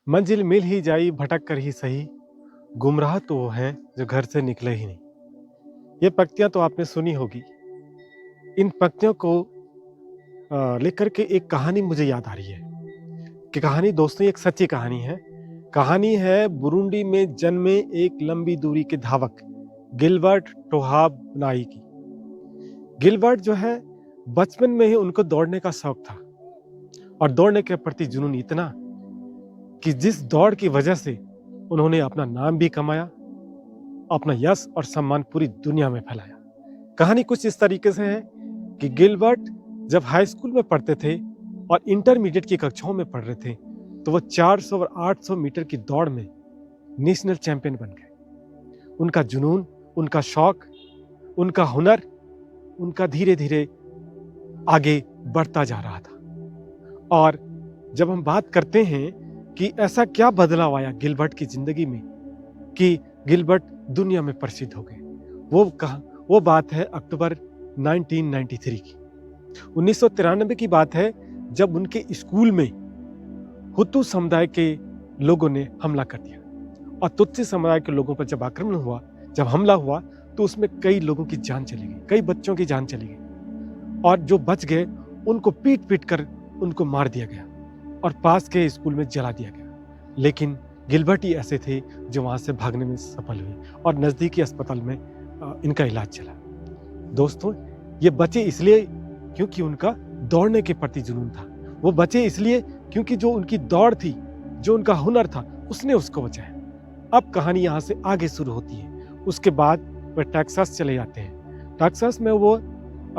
मंजिल मिल ही जाई भटक कर ही सही, गुमराह तो वो हैं जो घर से निकले ही नहीं। ये पंक्तियाँ तो आपने सुनी होगी। इन पंक्तियों को लेकर के एक कहानी मुझे याद आ रही है कि कहानी दोस्तों एक सच्ची कहानी है। कहानी है बुरुंडी में जन्मे एक लंबी दूरी के धावक गिलबर्ट टोहाब नाई की। गिलबर्ट जो है बचपन में ही उनको दौड़ने का शौक था और दौड़ने के प्रति जुनून इतना कि जिस दौड़ की वजह से उन्होंने अपना नाम भी कमाया, अपना यश और सम्मान पूरी दुनिया में फैलाया। कहानी कुछ इस तरीके से है कि गिलबर्ट जब हाई स्कूल में पढ़ते थे और इंटरमीडिएट की कक्षाओं में पढ़ रहे थे, तो वो 400 और 800 मीटर की दौड़ में नेशनल चैंपियन बन गए। उनका जुनून, उनका शौक, उनका हुनर, उनका धीरे धीरे आगे बढ़ता जा रहा था। और जब हम बात करते हैं कि ऐसा क्या बदलाव आया गिलबर्ट की जिंदगी में कि गिलबर्ट दुनिया में प्रसिद्ध हो गए, वो बात है अक्टूबर 1993 की। 1993 की बात है जब उनके स्कूल में हुतू समुदाय के लोगों ने हमला कर दिया और तुत्सी समुदाय के लोगों पर जब आक्रमण हुआ, जब हमला हुआ, तो उसमें कई लोगों की जान चली गई, कई बच्चों की जान चली गई और जो बच गए उनको पीट पीट कर उनको मार दिया गया और पास के स्कूल में जला दिया गया। लेकिन गिलबर्ट ही ऐसे थे जो वहां से भागने में सफल हुए और नजदीकी अस्पताल में इनका इलाज चला। दोस्तों, ये बचे इसलिए क्योंकि उनका दौड़ने के प्रति जुनून था। वो बचे इसलिए क्योंकि जो उनकी दौड़ थी, जो उनका हुनर था, उसने उसको बचाया। अब कहानी यहाँ से आगे शुरू होती है। उसके बाद वह टेक्सास चले जाते हैं। टेक्सास में वो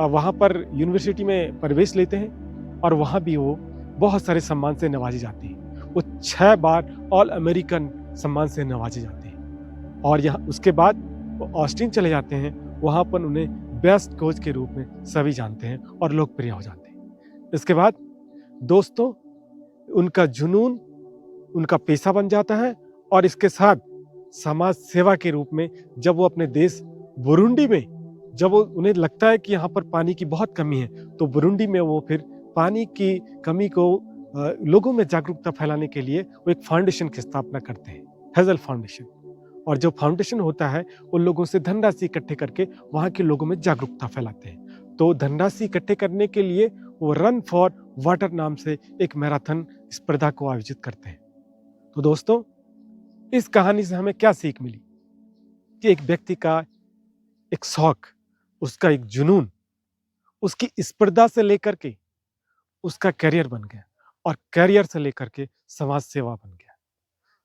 वहाँ पर यूनिवर्सिटी में प्रवेश लेते हैं और वहाँ भी वो बहुत सारे सम्मान से नवाजे जाते हैं। वो 6 बार ऑल अमेरिकन सम्मान से नवाजे जाते हैं और यहाँ उसके बाद वो ऑस्टिन चले जाते हैं। वहाँ पर उन्हें बेस्ट कोच के रूप में सभी जानते हैं और लोकप्रिय हो जाते हैं। इसके बाद दोस्तों, उनका जुनून उनका पेशा बन जाता है और इसके साथ समाज सेवा के रूप में जब वो अपने देश बुरुंडी में, जब वो उन्हें लगता है कि यहाँ पर पानी की बहुत कमी है, तो बुरुंडी में वो फिर पानी की कमी को लोगों में जागरूकता फैलाने के लिए वो एक फाउंडेशन की स्थापना करते हैं, हेजल फाउंडेशन। और जो फाउंडेशन होता है उन लोगों से धनराशि इकट्ठे करके वहाँ के लोगों में जागरूकता फैलाते हैं। तो धनराशि इकट्ठे करने के लिए वो रन फॉर वाटर नाम से एक मैराथन स्पर्धा को आयोजित करते हैं। तो दोस्तों, इस कहानी से हमें क्या सीख मिली कि एक व्यक्ति का एक शौक, उसका एक जुनून, उसकी स्पर्धा से लेकर के उसका करियर बन गया और करियर से लेकर के समाज सेवा बन गया।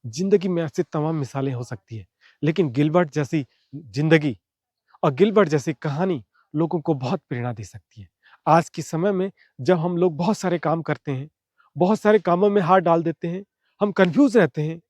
जिंदगी में ऐसी तमाम मिसालें हो सकती है, लेकिन गिलबर्ट जैसी जिंदगी और गिलबर्ट जैसी कहानी लोगों को बहुत प्रेरणा दे सकती है। आज के समय में जब हम लोग बहुत सारे काम करते हैं, बहुत सारे कामों में हाथ डाल देते हैं, हम कंफ्यूज रहते हैं,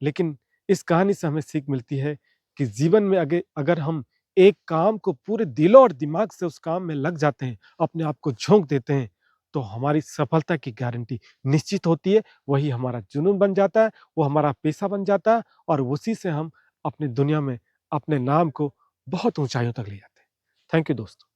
लेकिन इस कहानी से हमें सीख मिलती है कि जीवन में अगर हम एक काम को पूरे दिलो और दिमाग से उस काम में लग जाते हैं, अपने आप को झोंक देते हैं, तो हमारी सफलता की गारंटी निश्चित होती है। वही हमारा जुनून बन जाता है, वो हमारा पेशा बन जाता है और उसी से हम अपनी दुनिया में अपने नाम को बहुत ऊंचाइयों तक ले जाते हैं। थैंक यू दोस्तों।